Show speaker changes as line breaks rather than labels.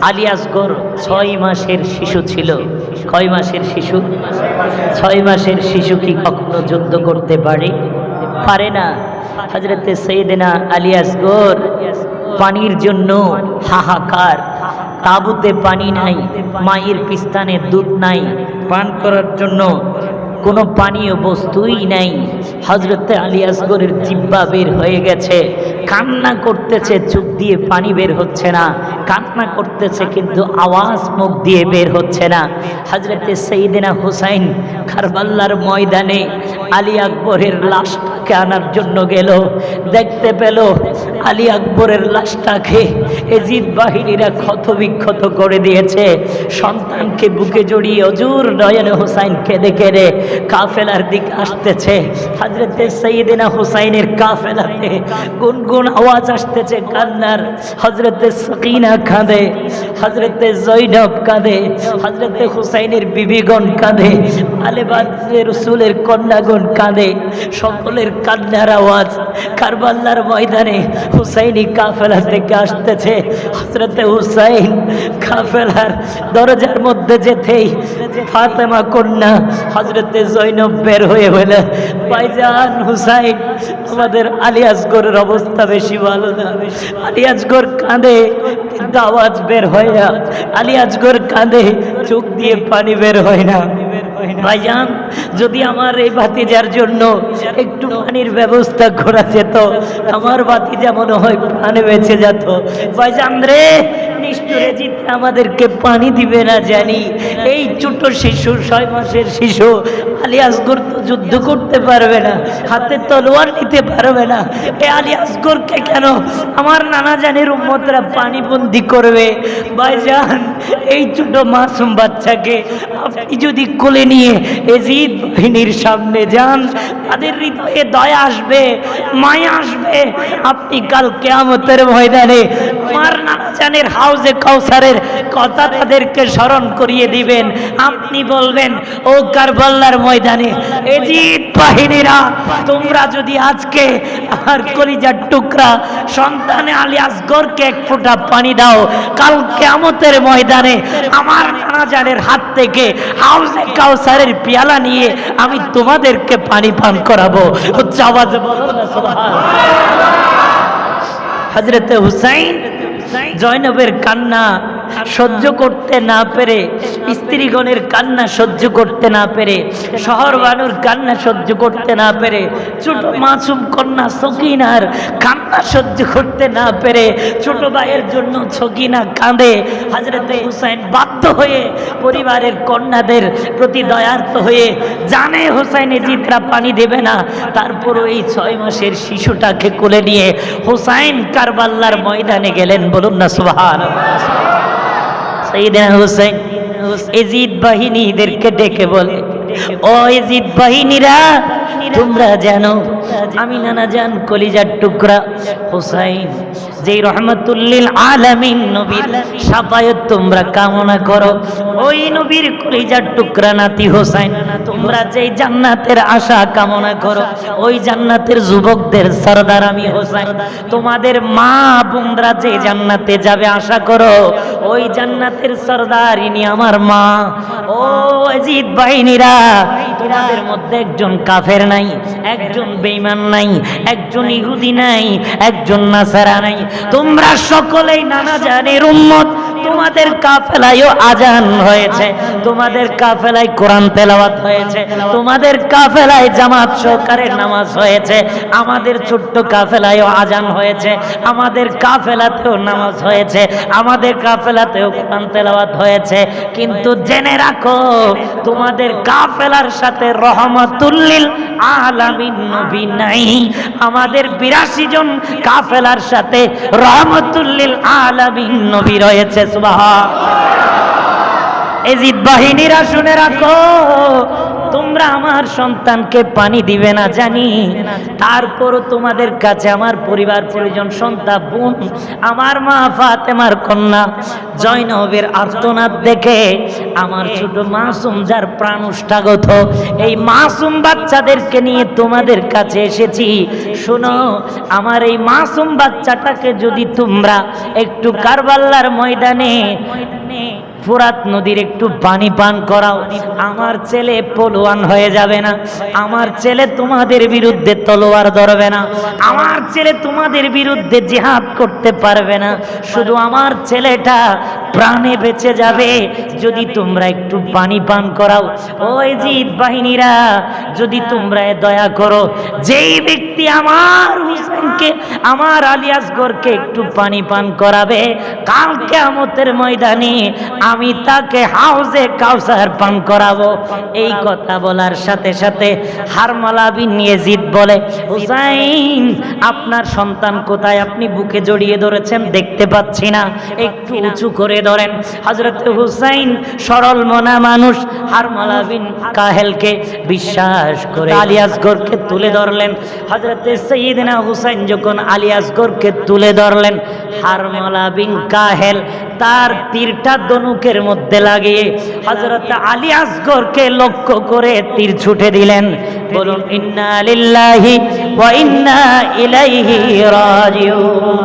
আলী আসগর 6 মাসের শিশু ছিল। কয় মাসের শিশু? 6 মাসের শিশু কি কখনো যুদ্ধ করতে পারে না? হযরতে সাইয়েদনা আলী আসগর পানির জন্য হাহাকার, তাঁবুতে পানি নাই, মায়ের পিস্তানে দুধ নাই, পান করার জন্য কোনো পানীয় বস্তুই নাই। হযরতে আলী আসগরের জিহ্বা বের হয়ে গেছে, কান্না করতেছে, চোখ দিয়ে পানি বের হচ্ছে না, কান্না করতেছে কিন্তু আওয়াজ মুখ দিয়ে বের হচ্ছে না। হযরতে সাইয়েদনা হুসাইন কারবালার ময়দানে আলী আকবরের লাশটাকে আনার জন্য গেল। দেখতে পেল আলী আকবরের লাশটাকে এজিদ বাহিনীরা ক্ষতবিক্ষত করে দিয়েছে। সন্তানকে বুকে জড়িয়ে অজুর নয়নে হুসাইন কেঁদে কেঁদে কাফেলার দিকে আসতেছে। হযরতে সাইয়েদনা হুসাইনের কাফেলাতে গুনগুন আওয়াজ আসতেছে কান্নার। হযরতে সকিনা কাঁদে, হযরতে জয়নব কাঁদে, হযরতে হুসাইনের বিবিগণ কাঁদে, আলে বাদরে রাসূলের কন্যাগণ কাঁদে। সকলের কান্নার আওয়াজ কারবালার ময়দানে হুসাইনি কাফেলা থেকে আসতেছে। হযরতে হুসাইন কাফেলার দরজার মধ্যে যেতেই ফাতেমা কন্যা হযরতে জয়নব বের হয়ে বলে, ভাইজান হুসাইন, আমাদের আলী আসগরের অবস্থা বেশি ভালো না। আলী আসগর কাঁদে কিন্তু আওয়াজ বের হয় না। আলী আসগর কাঁদে, চোখ দিয়ে পানি বের হয় না। ভাইজান, যদি আমার এই ভাতিজার জন্য একটু পানির ব্যবস্থা করা যেত, আমার ভাতিজা মনে হয় প্রাণে বেঁচে যেত। ভাইজান রে, নিষ্ঠুরে জিতে আমাদেরকে পানি দিবে না জানি। এই ছোট শিশু, 6 মাসের শিশু আলী আসগর তো যুদ্ধ করতে পারবে না, হাতে তলোয়ার নিতে পারবে না। এ আলী আসগরকে কেন আমার নানা জানের উম্মতরা পানি বন্দি করবে? ভাইজান, এই ছোট মাসুম বাচ্চাকে আপনি যদি কোলে নিয়ে এজিদ বাহিনীর সামনে যান, তাদের হৃদয়ে দয়া আসবে, মায়া আসবে। আপনি কাল কিয়ামতের ময়দানে আমার নানা জানের হাউজে কাউসারের কথা তাদেরকে স্মরণ করিয়ে দিবেন। আপনি বলবেন, ও কারবালার ময়দানে এজিদ বাহিনীরা, তোমরা যদি আজকে আর কলিজার টুকরা সন্তানে আলী আসগরকে এক ফোঁটা পানি দাও, কাল কিয়ামতের ময়দানে আমার নানা জানের হাত থেকে হাউজে কাউসারের পেয়ালা নিয়ে আমি তোমাদেরকে পানি পান করাবো। হচ্ছে আওয়াজে বলো না সুবহানাল্লাহ। হযরতে হুসাইন জয়নবের কান্না সহ্য করতে না পেরে, স্ত্রীগণের কান্না সহ্য করতে না পেরে, শহর বানুর কান্না সহ্য করতে না পেরে, ছোট মাসুম কন্যা সকিনার কান্না সহ্য করতে না পেরে, ছোট ভাইয়ের জন্য সকিনা কাঁদে। হযরতে হুসাইন বাধ্য হয়ে পরিবারের কন্যাদের প্রতি দয়ার্থ হয়ে জানে হুসাইন এজিদরা পানি দেবে না, তারপরও এই 6 মাসের শিশুটাকে কোলে নিয়ে হুসাইন কারবালার ময়দানে গেলেন। বলুন না সুবহানাল্লাহ। সাইয়েদনা হুসাইন এজিদ বাহিনীদেরকে ডেকে বলে, ও এজিদ বাহিনীরা, তোমরা জানো আমি নানা জান কলিজার টুকরা হুসাইন, যেই রহমাতুল্লিল আলামিন নবীর শাফায়াত তোমরা কামনা করো, ওই নবীর কলিজার টুকরা নাতি হুসাইন, তোমরা যেই জান্নাতের আশা কামনা করো, ওই জান্নাতের যুবকদের সরদার আমি হুসাইন। তোমাদের মা বোনরা যে জান্নাতে যাবে আশা করো, ওই জান্নাতের সরদার ইনি আমার মা। ও এজিদ বাহিনীরা, তোমাদের মধ্যে একজন কাফের নাই, একজন বেঈমান নাই, একজন ইহুদি নাই, একজন নাসারা নাই, তোমরা সকলেই নানা জানের উম্মত। তোমাদের কাফেলায়ও আজান হয়েছে, তোমাদের কাফেলায় কোরআন তেলাওয়াত হয়েছে, তোমাদের কাফেলায় জামাত সহকারে নামাজ হয়েছে, আমাদের ছোট্ট কাফেলায়ও আজান হয়েছে, আমাদের কাফেলাতেও নামাজ হয়েছে, আমাদের কাফেলাতেও কোরআন তেলাওয়াত হয়েছে। কিন্তু জেনে রাখো, তোমাদের কাফেলার সাথে রহমাতুল্লিল আলামিন নবী নাই। আমাদের 82 জন কাফেলার সাথে রহমাতুল্লিল আলামিন নবী রয়েছে। সুবহানাল্লাহ। এজিদ বাহিনীরা শুনে রাখো, তোমরা তোমরা আমার সন্তানকে পানি দিবে না জানি, তারপরও তোমাদের কাছে আমার পরিবার পরিজন, সন্তান, বোন, আমার মা ফাতেমার কন্যা জয়নবের আর্তনাদ দেখে আমার ছোট মাসুম যার প্রাণ উষ্ঠাগত, এই মাসুম বাচ্চাদেরকে নিয়ে তোমাদের কাছে এসেছি। শোনো, আমার এই মাসুম বাচ্চাটাকে যদি তোমরা একটু কারবালার ময়দানে ফোরাত নদীর একটু পানি পান করাও, আমার ছেলে পলোয়ান হয়ে যাবে না, আমার ছেলে তোমাদের বিরুদ্ধে তলোয়ার ধরবে না, আমার ছেলে তোমাদের বিরুদ্ধে জিহাদ করতে পারবে না, শুধু আমার ছেলেটা প্রাণে বেঁচে যাবে যদি তোমরা একটু পানি পান করাও। ওই জিদ বাহিনীরা, যদি তোমরা দয়া করো, যেই ব্যক্তি আমার হুসেনকে, আমার আলী আসগরকে একটু পানি পান করাবে, কাল কিয়ামতের ময়দানে আমি তাকে হাউজে কাউসার পান করাবো। এই কথা বলার সাথে সাথে হারমালা বিন ইয়াজিদ বলে, হুসাইন আপনার সন্তান কোথায়? আপনি বুকে জড়িয়ে ধরেছেন, দেখতে পাচ্ছি না, একটু উঁচু করে ধরেন। হযরত হুসাইন সরল মনা মানুষ, হারমালা বিন কাহেলকে বিশ্বাস করে আলী আসগরকে তুলে ধরলেন। হযরত সাইয়েদনা হুসাইন যখন আলী আসগরকে তুলে ধরলেন, হারমালা বিন কাহেল তার তীরটা ধনুকের মধ্যে লাগিয়ে হযরত আলী আসগরকে লক্ষ্য করে তীর ছুটে দিলেন। বলুন ইন্না লিল্লাহি ওয়া ইন্না ইলাইহি রাজিউন।